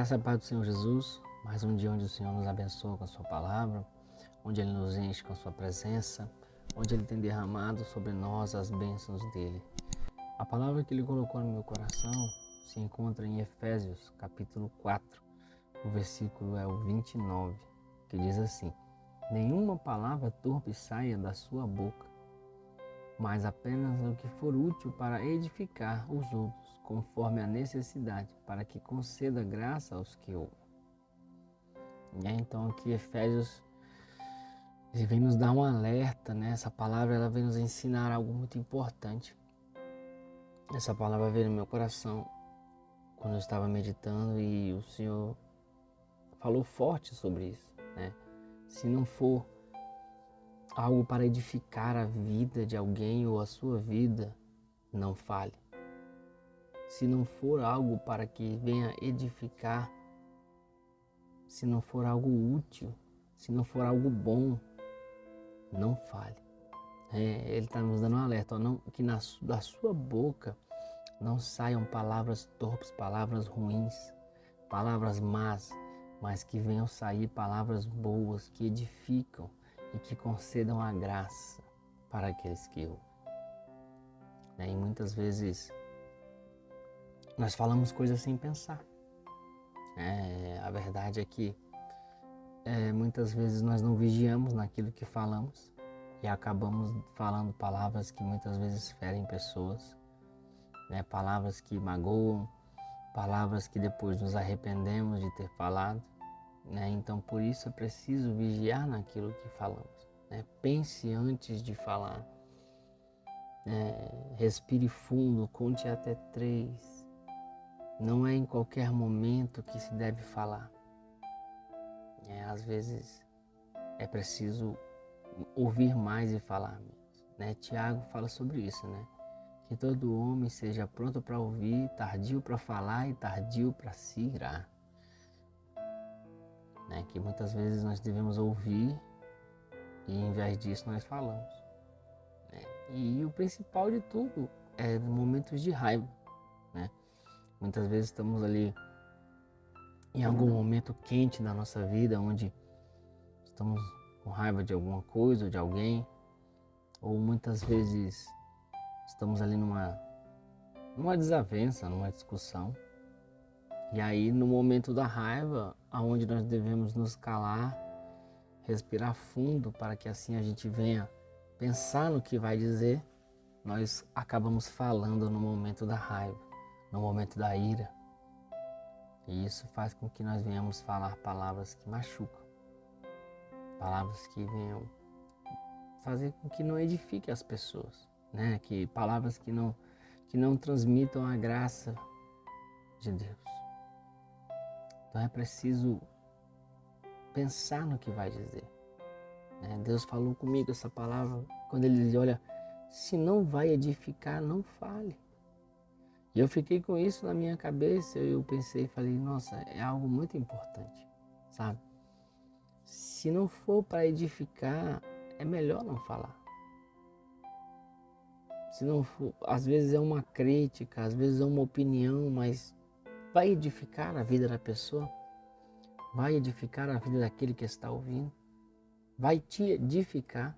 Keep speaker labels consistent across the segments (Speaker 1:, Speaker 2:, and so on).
Speaker 1: Graça e paz do Senhor Jesus, mais um dia onde o Senhor nos abençoa com a sua palavra, onde Ele nos enche com a sua presença, onde Ele tem derramado sobre nós as bênçãos dEle. A palavra que Ele colocou no meu coração se encontra em Efésios, capítulo 4, o versículo é o 29, que diz assim: nenhuma palavra torpe saia da sua boca, mas apenas o que for útil para edificar os outros, conforme a necessidade, para que conceda graça aos que ouvem. Então aqui Efésios, ele vem nos dar um alerta, né? Essa palavra ela vem nos ensinar algo muito importante. Essa palavra veio no meu coração quando eu estava meditando e o Senhor falou forte sobre isso, né? Se não for algo para edificar a vida de alguém ou a sua vida, não fale. Se não for algo para que venha edificar, se não for algo útil, se não for algo bom, não fale. Ele está nos dando um alerta, que da sua boca não saiam palavras torpes, palavras ruins, palavras más, mas que venham sair palavras boas, que edificam e que concedam a graça para aqueles que ouvem. E muitas vezes nós falamos coisas sem pensar. A verdade é que muitas vezes nós não vigiamos naquilo que falamos e acabamos falando palavras que muitas vezes ferem pessoas, palavras que magoam, palavras que depois nos arrependemos de ter falado. Então por isso é preciso vigiar naquilo que falamos. Pense antes de falar. Respire fundo, conte até 3. Não é em qualquer momento que se deve falar. Às vezes é preciso ouvir mais e falar menos. Tiago fala sobre isso, que todo homem seja pronto para ouvir, tardio para falar e tardio para se irar. Que muitas vezes nós devemos ouvir e em vez disso nós falamos. E o principal de tudo é momentos de raiva. Muitas vezes estamos ali em algum momento quente da nossa vida, onde estamos com raiva de alguma coisa ou de alguém, ou muitas vezes estamos ali numa desavença, numa discussão. E aí no momento da raiva, aonde nós devemos nos calar, respirar fundo para que assim a gente venha pensar no que vai dizer, nós acabamos falando no momento da raiva, no momento da ira. E isso faz com que nós venhamos falar palavras que machucam, palavras que venham fazer com que não edifique as pessoas, que palavras que não transmitam a graça de Deus. Então é preciso pensar no que vai dizer. Deus falou comigo essa palavra quando Ele diz: olha, se não vai edificar, não fale. E eu fiquei com isso na minha cabeça, eu pensei e falei: nossa, é algo muito importante, sabe? Se não for para edificar, é melhor não falar. Se não for, às vezes é uma crítica, às vezes é uma opinião, mas vai edificar a vida da pessoa? Vai edificar a vida daquele que está ouvindo? Vai te edificar?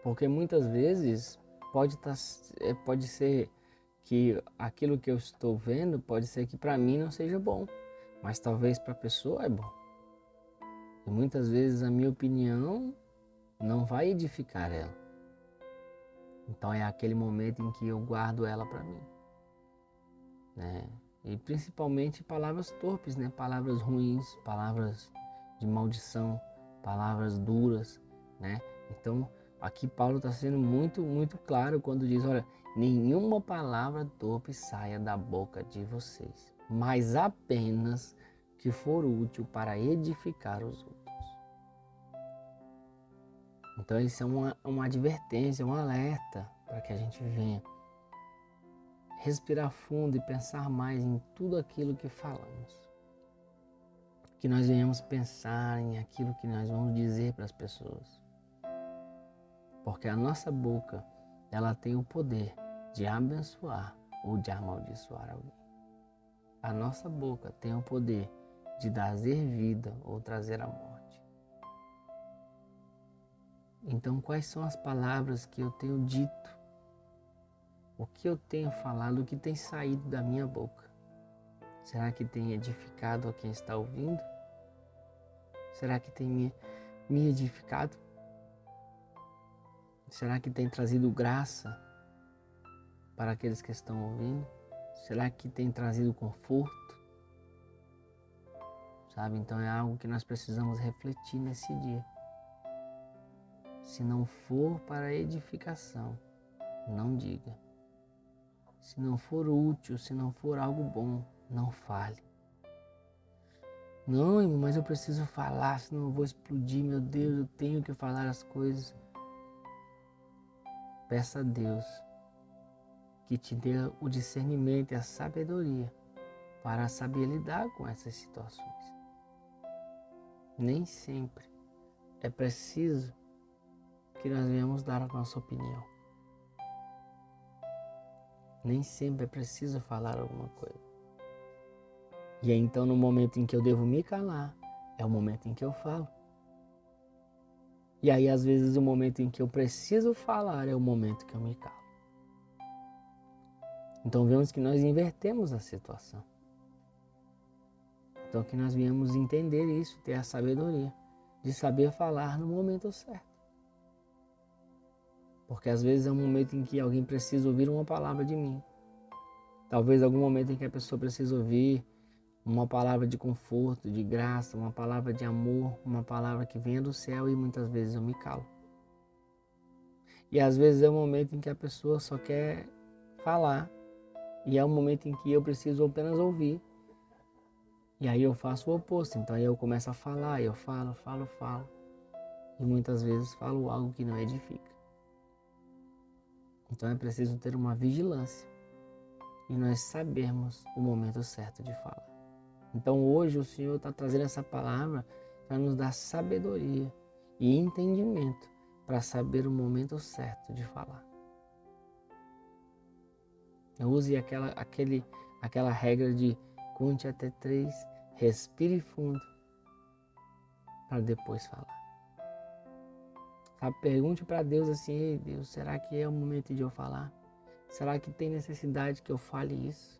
Speaker 1: Porque muitas vezes pode ser que aquilo que eu estou vendo, pode ser que para mim não seja bom, mas talvez para a pessoa é bom. E muitas vezes a minha opinião não vai edificar ela. Então é aquele momento em que eu guardo ela para mim. E principalmente palavras torpes, palavras ruins, palavras de maldição, palavras duras. Então aqui Paulo está sendo muito, muito claro quando diz: olha, nenhuma palavra torpe saia da boca de vocês, mas apenas que for útil para edificar os outros. Então isso é uma advertência, um alerta para que a gente venha respirar fundo e pensar mais em tudo aquilo que falamos. Que nós venhamos pensar em aquilo que nós vamos dizer para as pessoas. Porque a nossa boca, ela tem o poder de abençoar ou de amaldiçoar alguém. a nossa boca tem o poder de trazer vida ou trazer a morte. Então, quais são as palavras que eu tenho dito? O que eu tenho falado, o que tem saído da minha boca? Será que tem edificado a quem está ouvindo? Será que tem me edificado? Será que tem trazido graça para aqueles que estão ouvindo? Será que tem trazido conforto? Sabe? Então é algo que nós precisamos refletir nesse dia. Se não for para edificação, não diga. Se não for útil, se não for algo bom, não fale. Não, irmão, mas eu preciso falar, senão eu vou explodir, meu Deus, eu tenho que falar as coisas. Peça a Deus que te dê o discernimento e a sabedoria para saber lidar com essas situações. Nem sempre é preciso que nós venhamos dar a nossa opinião. Nem sempre é preciso falar alguma coisa. E é então no momento em que eu devo me calar, é o momento em que eu falo. E aí às vezes o momento em que eu preciso falar é o momento que eu me calo. Então vemos que nós invertemos a situação. Então que nós viemos entender isso, ter a sabedoria de saber falar no momento certo. Porque às vezes é um momento em que alguém precisa ouvir uma palavra de mim. Talvez algum momento em que a pessoa precisa ouvir uma palavra de conforto, de graça, uma palavra de amor, uma palavra que venha do céu e muitas vezes eu me calo. E às vezes é um momento em que a pessoa só quer falar e é um momento em que eu preciso apenas ouvir. E aí eu faço o oposto, então aí eu começo a falar, eu falo. E muitas vezes falo algo que não edifica. Então é preciso ter uma vigilância e nós sabermos o momento certo de falar. Então hoje o Senhor está trazendo essa palavra para nos dar sabedoria e entendimento para saber o momento certo de falar. Use aquela regra de conte até 3, respire fundo para depois falar. Sabe, pergunte para Deus assim: ei Deus, será que é o momento de eu falar? Será que tem necessidade que eu fale isso?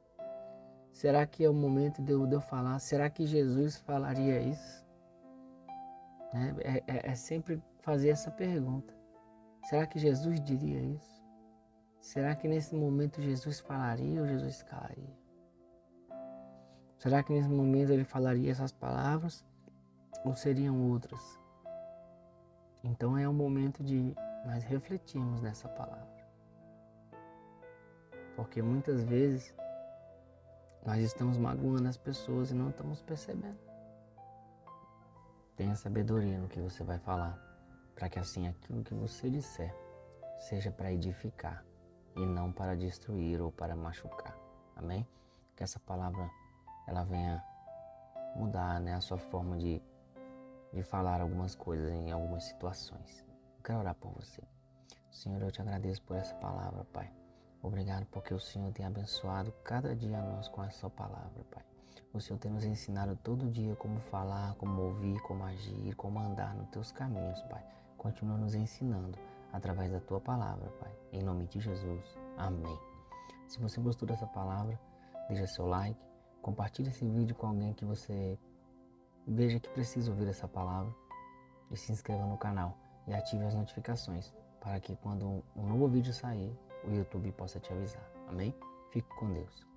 Speaker 1: Será que é o momento de eu falar? Será que Jesus falaria isso? É sempre fazer essa pergunta. Será que Jesus diria isso? Será que nesse momento Jesus falaria ou Jesus calaria? Será que nesse momento ele falaria essas palavras ou seriam outras? Então é o momento de nós refletirmos nessa palavra. Porque muitas vezes nós estamos magoando as pessoas e não estamos percebendo. Tenha sabedoria no que você vai falar, para que assim aquilo que você disser seja para edificar e não para destruir ou para machucar. Amém? Que essa palavra ela venha mudar, né, a sua forma de falar algumas coisas em algumas situações. Eu quero orar por você. Senhor, eu te agradeço por essa palavra, Pai. Obrigado porque o Senhor tem abençoado cada dia a nós com essa palavra, Pai. O Senhor tem nos ensinado todo dia como falar, como ouvir, como agir, como andar nos teus caminhos, Pai. Continua nos ensinando através da tua palavra, Pai. Em nome de Jesus. Amém. Se você gostou dessa palavra, deixa seu like, compartilhe esse vídeo com alguém que você veja que precisa ouvir essa palavra e se inscreva no canal e ative as notificações para que quando um novo vídeo sair, o YouTube possa te avisar. Amém? Fique com Deus.